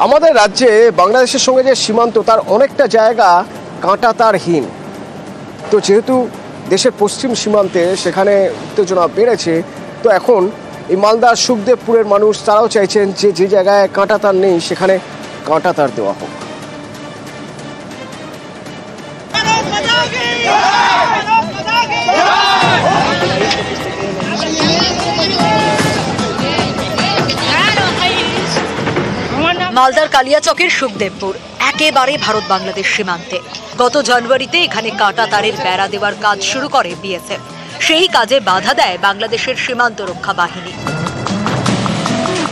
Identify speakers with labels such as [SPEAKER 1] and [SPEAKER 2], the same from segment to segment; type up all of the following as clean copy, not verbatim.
[SPEAKER 1] আমাদের রাজ্যে বাংলাদেশের সঙ্গে যে সীমান্ত তার অনেকটা জায়গা কাঁটাতারহীন। তো যেহেতু দেশের পশ্চিম সীমান্তে সেখানে উত্তেজনা বেড়েছে, তো এখন এই মালদার সুখদেবপুরের মানুষ তারাও চাইছেন যে যে জায়গায় কাঁটাতার নেই সেখানে কাঁটাতার দেওয়া হোক।
[SPEAKER 2] মালদার কালিয়াচকের সুখদেবপুর একেবারে ভারত বাংলাদেশ সীমান্তে। গত জানুয়ারিতে এখানে কাঁটা তারের বেড়া দেওয়ার কাজ শুরু করে বিএসএফ। সেই কাজে বাধা দেয় বাংলাদেশের সীমান্ত রক্ষা বাহিনী।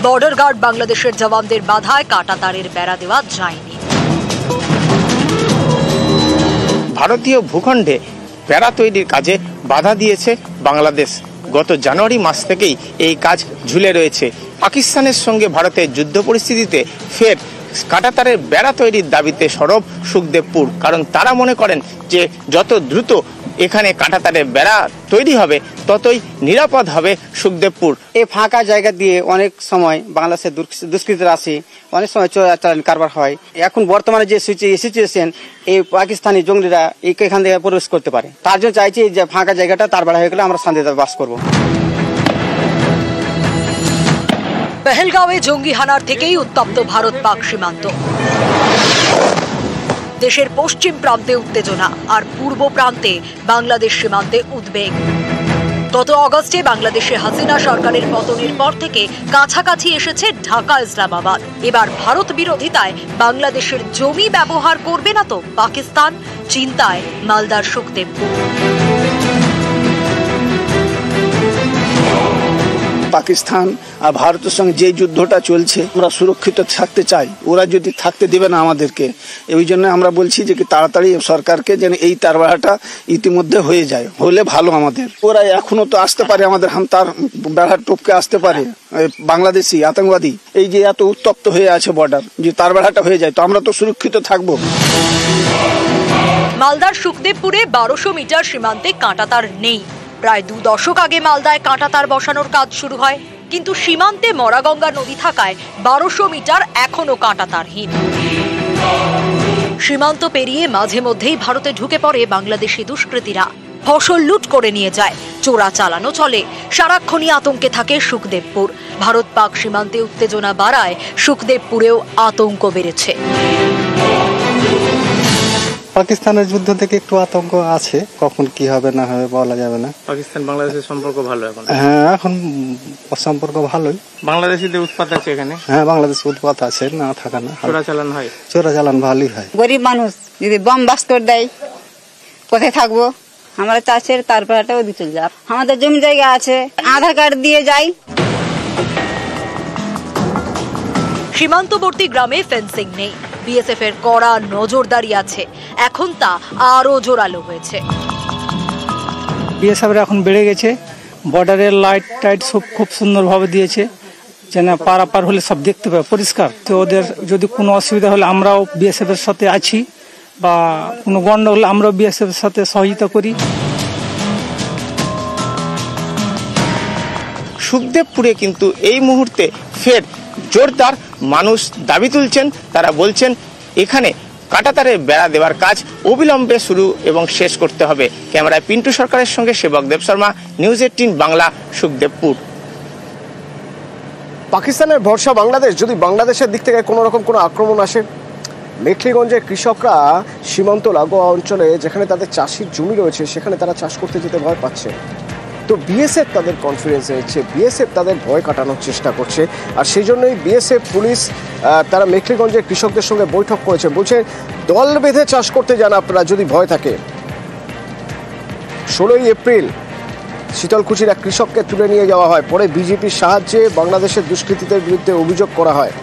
[SPEAKER 2] বর্ডার গার্ড বাংলাদেশের জওয়ানদের বাধায় কাঁটা তারের বেড়া দেওয়া যায়নি।
[SPEAKER 3] ভারতীয় ভূখণ্ডে বেড়া তৈরির কাজে বাধা দিয়েছে বাংলাদেশ। গত জানুয়ারি মাস থেকেই এই কাজ ঝুলে রয়েছে। পাকিস্তানের সঙ্গে ভারতের যুদ্ধ পরিস্থিতিতে ফের কাঁটাতারের বেড়া তৈরির দাবিতে সরব সুখদেবপুর, কারণ তারা মনে করেন যে যত দ্রুত এখানে কাঁটাতারের বেড়া তৈরি হবে ততই নিরাপদ হবে সুখদেবপুর।
[SPEAKER 4] এই ফাঁকা জায়গা দিয়ে অনেক সময় বাংলাদেশের দুষ্কৃতীরা আসে, অনেক সময় চোরাচালান কারবার হয়। এখন বর্তমানে যে সিচুয়েশন, এই পাকিস্তানি জঙ্গিরা এখান থেকে প্রবেশ করতে পারে। তার জন্য চাইছি যে ফাঁকা জায়গাটা তার বেড়া হয়ে গেলে আমরা শান্তিতে বাস করবো।
[SPEAKER 2] পেহেলগাঁওয়ে জঙ্গি হানার থেকেই উত্তপ্ত ভারত পাক সীমান্ত। দেশের পশ্চিম প্রান্তে উত্তেজনা আর পূর্ব প্রান্তে বাংলাদেশ সীমান্তে উদ্বেগ। গত অগস্টে বাংলাদেশে হাসিনা সরকারের পতনের পর থেকে কাছাকাছি এসেছে ঢাকা ইসলামাবাদ। এবার ভারত বিরোধিতায় বাংলাদেশের জমি ব্যবহার করবে না তো পাকিস্তান, চিন্তায় মালদার সুখদেবপুর।
[SPEAKER 5] পাকিস্তান আর ভারতের সঙ্গে যে যুদ্ধটা চলছে আমরা সুরক্ষিত থাকতে চাই, ওরা যদি থাকতে দেবে না আমাদেরকে। এই জন্য আমরা বলছি যে কি তাড়াতাড়ি সরকারকে যেন এই তার বেড়াটা ইতিমধ্যে হয়ে যায়, হলে ভালো আমাদের। ওরা এখনো তো আসতে পারে, আমাদের তার বেড়া টপকে আসতে পারে বাংলাদেশি আতঙ্কবাদী। এই যে এত উত্তপ্ত হয়ে আছে বর্ডার, যে তার বেড়াটা হয়ে যায় তো আমরা তো সুরক্ষিত থাকবো।
[SPEAKER 2] মালদার সুখদেবপুরে 1200 মিটার সীমান্তে কাঁটাতার নেই। প্রায় 2 দশক আগে মালদায় কাঁটাতার বসানোর কাজ শুরু হয়, কিন্তু সীমান্তে মরাগঙ্গা নদী থাকায় 1200 মিটার এখনো কাঁটাতারহীন। সীমান্ত পেরিয়ে মাঝে মধ্যেই ভারতে ঢুকে পড়ে বাংলাদেশি দুষ্কৃতীরা। ফসল লুট করে নিয়ে যায়, চোরা চালানো চলে। সারাক্ষণই আতঙ্কে থাকে সুখদেবপুর। ভারত পাক সীমান্তে উত্তেজনা বাড়ায় সুখদেবপুরেও আতঙ্ক বেড়েছে।
[SPEAKER 6] পাকিস্তানের যুদ্ধ থেকে একটু আতঙ্ক আছে, কখন কি হবে না হবে বলা যাবে না।
[SPEAKER 3] পাকিস্তান বাংলাদেশের সম্পর্ক ভালো এখন?
[SPEAKER 6] হ্যাঁ, এখন সম্পর্ক ভালোই।
[SPEAKER 3] বাংলাদেশিদের উৎপাত আছে এখানে?
[SPEAKER 6] হ্যাঁ, বাংলাদেশের উৎপাত আছে, না থাকা না।
[SPEAKER 3] চোরাচালান হয়?
[SPEAKER 6] চোরাচালান ভালোই হয়।
[SPEAKER 7] গরিব মানুষ যদি বম বাস করে দেয় কোথায় থাকবো? আমরা চাষের তারপরটাও দিয়ে চলে যাব। আমাদের জমি জায়গা আছে, আধার কার্ড দিয়ে যাই।
[SPEAKER 2] সীমান্তবর্তী গ্রামে ফেন্সিং নেই, বিএসএফ এর কড়া নজরদারি আছে। এখন তা আরো জোরালো হয়েছে।
[SPEAKER 8] বিএসএফ এখন বেড়ে গেছে, বর্ডারের লাইট টাইট সব খুব সুন্দরভাবে দিয়েছে, যেন পারাপার হলে সব দেখতে পাবে পরিষ্কার। তো ওদের যদি কোনো অসুবিধা হলে আমরাও বিএসএফ এর সাথে আছি, বা কোনো গন্ডগোল হলে আমরাও বিএসএফ এর সাথে সহযোগিতা করি।
[SPEAKER 3] সুখদেবপুরে কিন্তু এই মুহূর্তে ফের জোরদার মানুষ দাবি তুলছেন। তারা বলছেন এখানে কাঁটাতারের বেড়া দেওয়ার কাজ অবিলম্বে শুরু এবং শেষ করতে হবে। ক্যামেরায় পিন্টু সরকারের সঙ্গে সেবক দেব শর্মা, নিউজ 18 বাংলা, সুখদেবপুর।
[SPEAKER 1] পাকিস্তানের ভরসা বাংলাদেশ। যদি বাংলাদেশের দিক থেকে কোনো রকম কোনো আক্রমণ আসে, মেখলিগঞ্জের কৃষকরা সীমান্ত লাগোয়া অঞ্চলে যেখানে তাদের চাষির জমি রয়েছে সেখানে তারা চাষ করতে যেতে ভয় পাচ্ছে। তো বিএসএফ তাদের কনফিডেন্সে নিচ্ছে, বিএসএফ তাদের ভয় কাটানোর চেষ্টা করছে। আর সেই জন্যই বিএসএফ পুলিশ তারা মেখলিগঞ্জের কৃষকদের সঙ্গে বৈঠক করেছে। বলছে দল বেঁধে চাষ করতে যান আপনারা যদি ভয় থাকে। 16ই এপ্রিল শীতলকুচির এক কৃষককে তুলে নিয়ে যাওয়া হয়, পরে বিজেপির সাহায্যে বাংলাদেশের দুষ্কৃতীদের বিরুদ্ধে অভিযোগ করা হয়।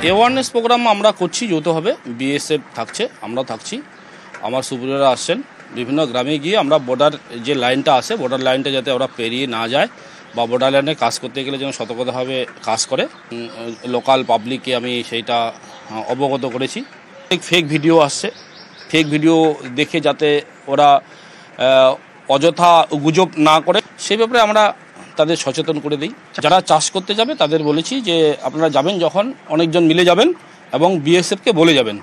[SPEAKER 9] অ্যাওয়ারনেস প্রোগ্রাম আমরা করছি যৌথভাবে, বিএসএফ থাকছে, আমরা থাকছি, আমার সুপিরিয়ররা আসছেন। বিভিন্ন গ্রামে গিয়ে আমরা বর্ডার যে লাইনটা আছে, বর্ডার লাইনটা যাতে ওরা পেরিয়ে না যায়, বা বর্ডার লাইনে কাজ করতে গেলে যেন সতর্কতাভাবে কাজ করে, লোকাল পাবলিককে আমি সেইটা অবগত করেছি। ফেক ভিডিও আসছে, ফেক ভিডিও দেখে যাতে ওরা অযথা গুজব না করে সেই ব্যাপারে আমরা তাদের সচেতন করে দিই। যারা চাষ করতে যাবে তাদের বলেছি যে আপনারা যাবেন যখন অনেকজন মিলে যাবেন এবং বিএসএফকে বলে যাবেন